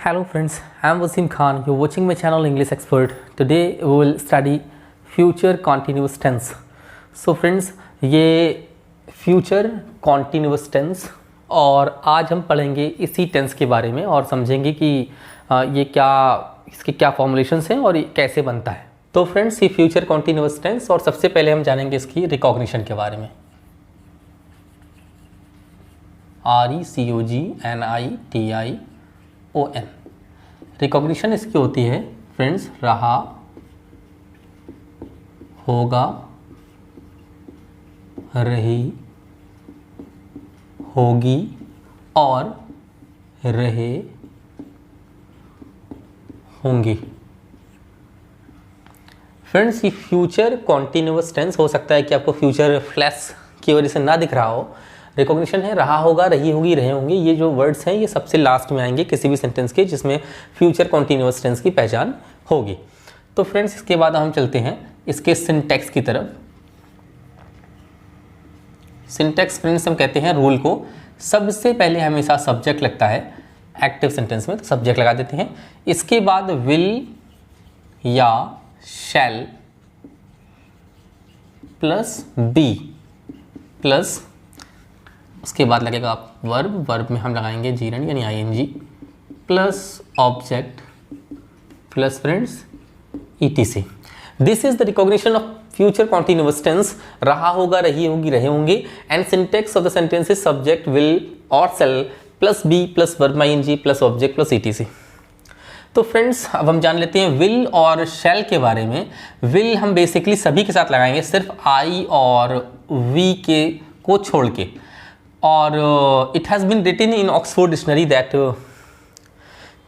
Hello friends, I am Wasim Khan. You're watching my channel English Expert. Today we will study future continuous tense. So friends, ये future continuous tense और आज हम पढ़ेंगे इसी tense के बारे में और समझेंगे कि ये क्या इसके क्या फॉर्मुलेशंस हैं और ये कैसे बनता है। तो फ्रेंड्स, ये फ्यूचर कॉन्टिन्यूस टेंस और सबसे पहले हम जानेंगे इसकी रिकॉग्निशन के बारे में। RECOGNITION रिकॉग्निशन इसकी होती है फ्रेंड्स, रहा, होगा, रही, होगी और रहे होंगी। फ्रेंड्स, ये फ्यूचर कॉन्टिन्यूस टेंस हो सकता है कि आपको फ्यूचर फ्लैश की वजह से ना दिख रहा हो। रिकॉग्निशन है रहा होगा, रही होगी, रहे होंगे। ये जो वर्ड्स हैं ये सबसे लास्ट में आएंगे किसी भी सेंटेंस के जिसमें फ्यूचर कॉन्टिन्यूस टेंस की पहचान होगी। तो फ्रेंड्स, इसके बाद हम चलते हैं इसके सिंटैक्स की तरफ। सिंटैक्स फ्रेंड्स हम कहते हैं रूल को। सबसे पहले हमेशा सब्जेक्ट लगता है एक्टिव सेंटेंस में, तो सब्जेक्ट लगा देते हैं। इसके बाद विल या शैल प्लस बी प्लस उसके बाद लगेगा वर्ब। वर्ब में हम लगाएंगे जीरंड यानी I N G plus object plus friends E T C. This is the recognition of future continuous tense. रहा होगा, रही होगी, रहे होंगे। And syntax of the sentence is subject will or shall plus be plus verb I N G plus object plus E T C. तो friends, अब हम जान लेते हैं विल और शैल के बारे में। विल हम बेसिकली सभी के साथ लगाएंगे, सिर्फ आई और वी के को छोड़ के। और it has been written in Oxford dictionary that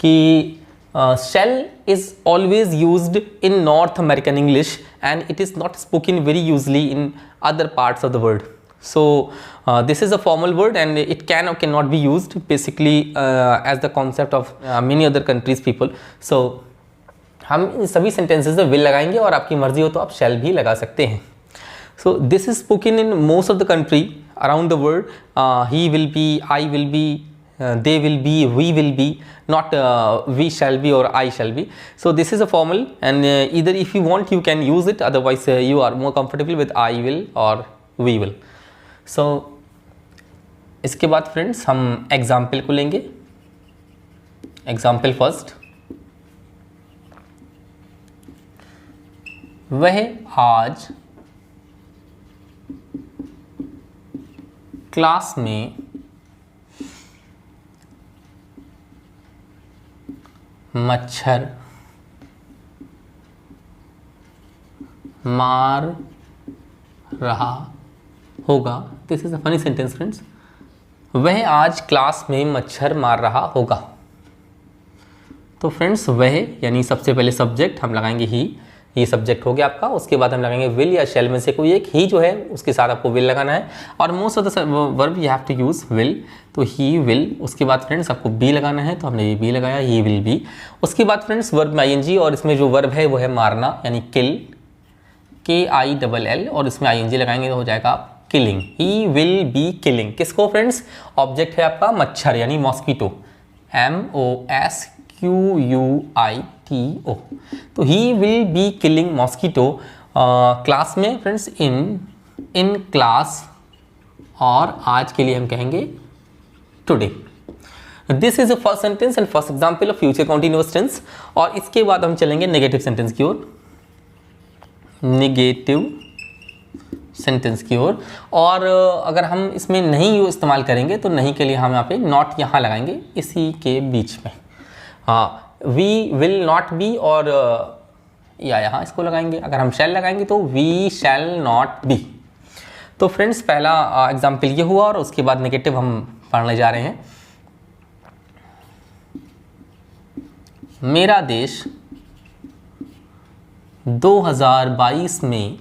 कि shall is always used in North American English and it is not spoken very usually in other parts of the world. So this is a formal word and it can or cannot be used basically as the concept of many other countries people. So हम इन सभी sentences में will लगाएंगे और आपकी मर्जी हो तो आप shall भी लगा सकते हैं। So this is spoken in most of the country around the world. He will be, I will be, they will be, we will be, not we shall be or I shall be. So this is a formal and either if you want you can use it, otherwise you are more comfortable with I will or we will. So इसके बाद friends हम example को लेंगे। Example first, वह आज class में मच्छर मार रहा होगा। This is a funny sentence friends. वह आज क्लास में मच्छर मार रहा होगा। तो फ्रेंड्स, वह यानी सबसे पहले सब्जेक्ट हम लगाएंगे ही, ये सब्जेक्ट हो गया आपका। उसके बाद हम लगाएंगे विल या शैल में से कोई एक, ही जो है उसके साथ आपको विल लगाना है और most of the verb you have to use will, तो ही विल। उसके बाद फ्रेंड्स आपको बी लगाना है, तो हमने ये बी लगाया, ही विल बी। उसके बाद फ्रेंड्स वर्ब में आईएनजी और इसमें जो वर्ब है वो है मारना यानी किल, KILL, और इसमें आईएनजी लगाएंगे तो हो जाएगा killing. He will be killing. किसको फ्रेंड्स? ऑब्जेक्ट है आपका मच्छर यानी मॉस्किटो, MOSQUITO। तो he will be killing mosquito class में फ्रेंड्स, इन क्लास, और आज के लिए हम कहेंगे today. This is the first sentence and first example of future continuous tense. और इसके बाद हम चलेंगे नेगेटिव सेंटेंस की ओर, नेगेटिव सेंटेंस की ओर। और अगर हम इसमें नहीं इस्तेमाल करेंगे तो नहीं के लिए हम यहाँ पे नॉट यहाँ लगाएंगे इसी के बीच में। हाँ, वी विल नॉट बी और या यहाँ इसको लगाएंगे। अगर हम शैल लगाएंगे तो वी शैल नॉट बी। तो फ्रेंड्स, पहला एग्जाम्पल ये हुआ और उसके बाद नेगेटिव हम पढ़ने जा रहे हैं। मेरा देश 2022 में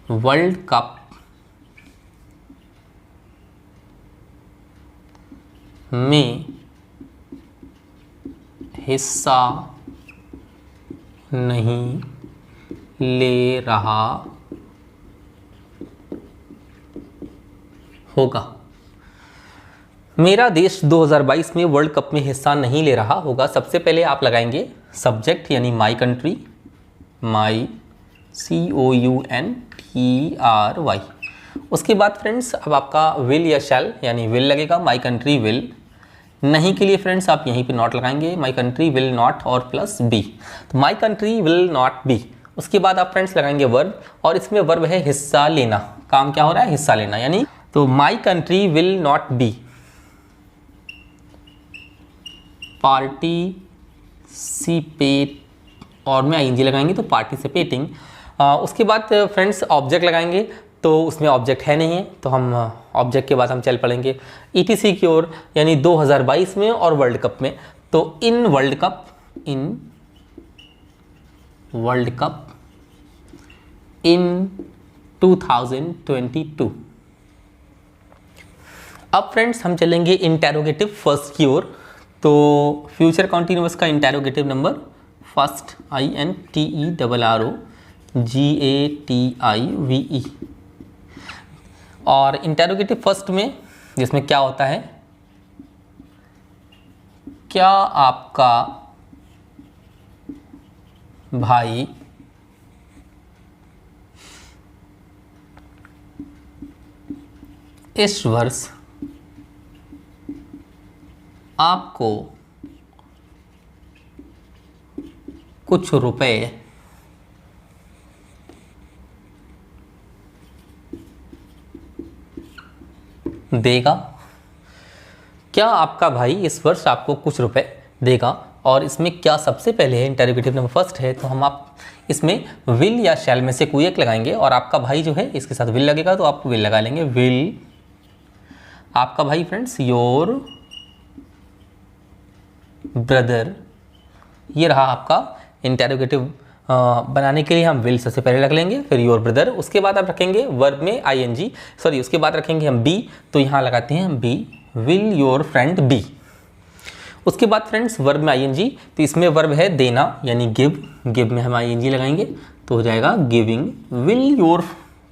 वर्ल्ड कप में हिस्सा नहीं ले रहा होगा। मेरा देश 2022 में वर्ल्ड कप में हिस्सा नहीं ले रहा होगा। सबसे पहले आप लगाएंगे सब्जेक्ट यानी माई कंट्री, माई COUNTRY। उसके बाद फ्रेंड्स अब आपका विल या शैल यानी विल लगेगा, माई कंट्री विल। नहीं के लिए फ्रेंड्स आप यहीं पे नॉट लगाएंगे, माई कंट्री विल नॉट और प्लस बी, तो my country will not be. उसके बाद आप फ्रेंड्स लगाएंगे वर्ब, और इसमें वर्ब है हिस्सा लेना। काम क्या हो रहा है? हिस्सा लेना, यानी तो my country will not be participate, और में ING लगाएंगे तो पार्टिसिपेटिंग। उसके बाद फ्रेंड्स ऑब्जेक्ट लगाएंगे, तो उसमें ऑब्जेक्ट है नहीं है, तो हम ऑब्जेक्ट के बाद हम चल पड़ेंगे ETC की ओर, यानी 2022 में और वर्ल्ड कप में। तो इन वर्ल्ड कप इन 2022। अब फ्रेंड्स हम चलेंगे इंटेरोगेटिव फर्स्ट की ओर। तो फ्यूचर कॉन्टिन्यूअस का इंटेरोगेटिव नंबर फर्स्ट INTERROGATIVE। और इंटेरोगेटिव फर्स्ट में जिसमें क्या होता है, क्या आपका भाई इस वर्ष आपको कुछ रुपए देगा? क्या आपका भाई इस वर्ष आपको कुछ रुपए देगा? और इसमें क्या सबसे पहले है, इंटेरोगेटिव नंबर फर्स्ट है, तो हम आप इसमें विल या शैल में से कोई एक लगाएंगे, और आपका भाई जो है इसके साथ विल लगेगा तो आप विल लगा लेंगे। विल आपका भाई फ्रेंड्स, योर ब्रदर, ये रहा आपका इंटेरोगेटिव। बनाने के लिए हम विल सबसे पहले रख लेंगे, फिर योर ब्रदर। उसके बाद आप रखेंगे वर्ब में ING, सॉरी उसके बाद रखेंगे हम बी, तो यहाँ लगाते हैं be, will your friend be. उसके बाद फ्रेंड्स वर्ब में ING, तो इसमें वर्ब है देना यानी गिव, गिव में हम ING लगाएंगे तो हो जाएगा giving, will your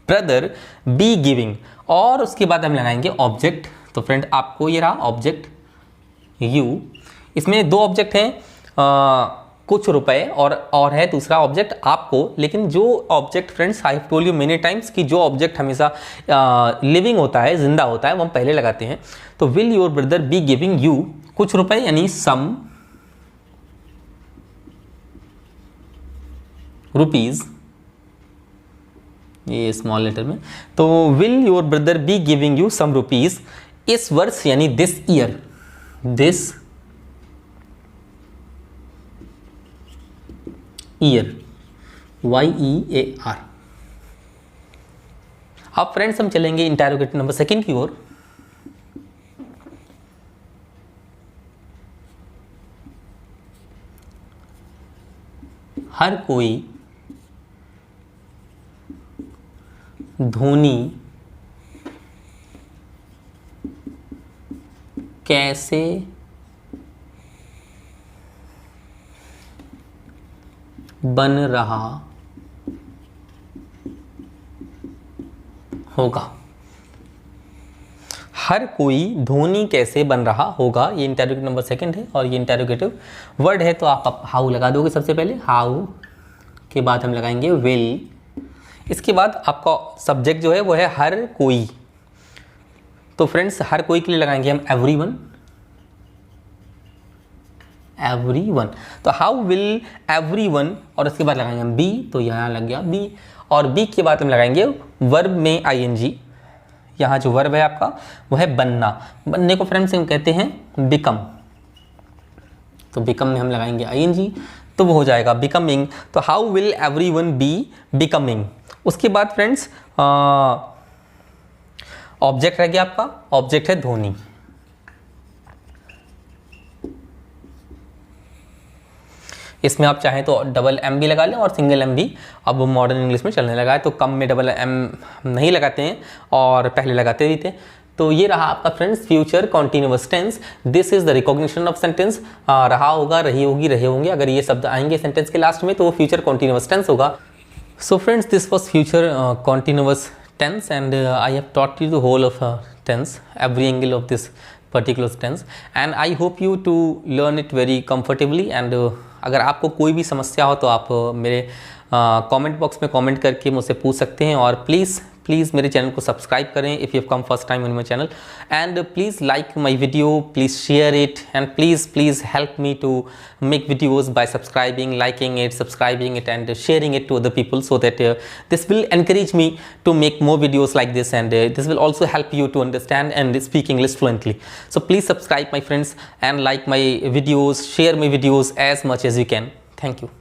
brother be giving. और उसके बाद हम लगाएंगे ऑब्जेक्ट, तो फ्रेंड आपको ये रहा ऑब्जेक्ट यू। इसमें दो ऑब्जेक्ट हैं, कुछ रुपए और है दूसरा ऑब्जेक्ट आपको। लेकिन जो object friends, I have told you many times कि जो ऑब्जेक्ट हमेशा लिविंग होता है, जिंदा होता है, वो हम पहले लगाते हैं। तो will your brother be giving you कुछ रुपए यानी सम रुपीज, ये स्मॉल लेटर में। तो will your brother be giving you some rupees इस वर्ष यानी this year, this year, YEAR। अब फ्रेंड्स हम चलेंगे इंटेरोगेटिव नंबर सेकंड की ओर। हर कोई धोनी कैसे बन रहा होगा? हर कोई धोनी कैसे बन रहा होगा, ये इंटेरोगेटिव नंबर सेकंड है और ये इंटेरोगेटिव वर्ड है, तो आप हाउ लगा दोगे सबसे पहले, हाउ के बाद हम लगाएंगे विल। इसके बाद आपका सब्जेक्ट जो है वो है हर कोई, तो फ्रेंड्स हर कोई के लिए लगाएंगे हम एवरीवन, एवरीवन। तो हाउ विल एवरीवन, और उसके बाद लगाएंगे हम बी, तो यहाँ लग गया बी। और बी के बाद हम लगाएंगे वर्ब में ING। यहाँ जो वर्ब है आपका वो है बनना, बनने को फ्रेंड्स हम कहते हैं बिकम, तो बिकम में हम लगाएंगे ING, तो वो हो जाएगा बिकमिंग। तो how will everyone be becoming. उसके बाद फ्रेंड्स ऑब्जेक्ट रह गया आपका, ऑब्जेक्ट है धोनी। इसमें आप चाहें तो डबल M भी लगा लें और सिंगल M भी, अब मॉडर्न इंग्लिश में चलने लगा है, तो कम में डबल M नहीं लगाते हैं और पहले लगाते भी थे। तो ये रहा आपका friends future continuous tense. This is the recognition of sentence. रहा होगा, रही होगी, रहे होंगे, अगर ये शब्द आएंगे सेंटेंस के लास्ट में तो वो फ्यूचर कॉन्टिन्यूअस टेंस होगा। So friends this was future continuous tense and I have taught you the whole of tense, every angle of this particular tense, and I hope you to learn it very comfortably. And अगर आपको कोई भी समस्या हो तो आप मेरे comment box में कमेंट करके मुझसे पूछ सकते हैं, और प्लीज़ मेरे चैनल को सब्सक्राइब करें if you have come first time in my channel, and please like my video, please share it, and please help me to make videos by subscribing, liking it, subscribing it, and sharing it to other people, so that this will encourage me to make more videos like this, and this will also help you to understand and speak English fluently. So please subscribe, my friends, and like my videos, share my videos as much as you can. Thank you.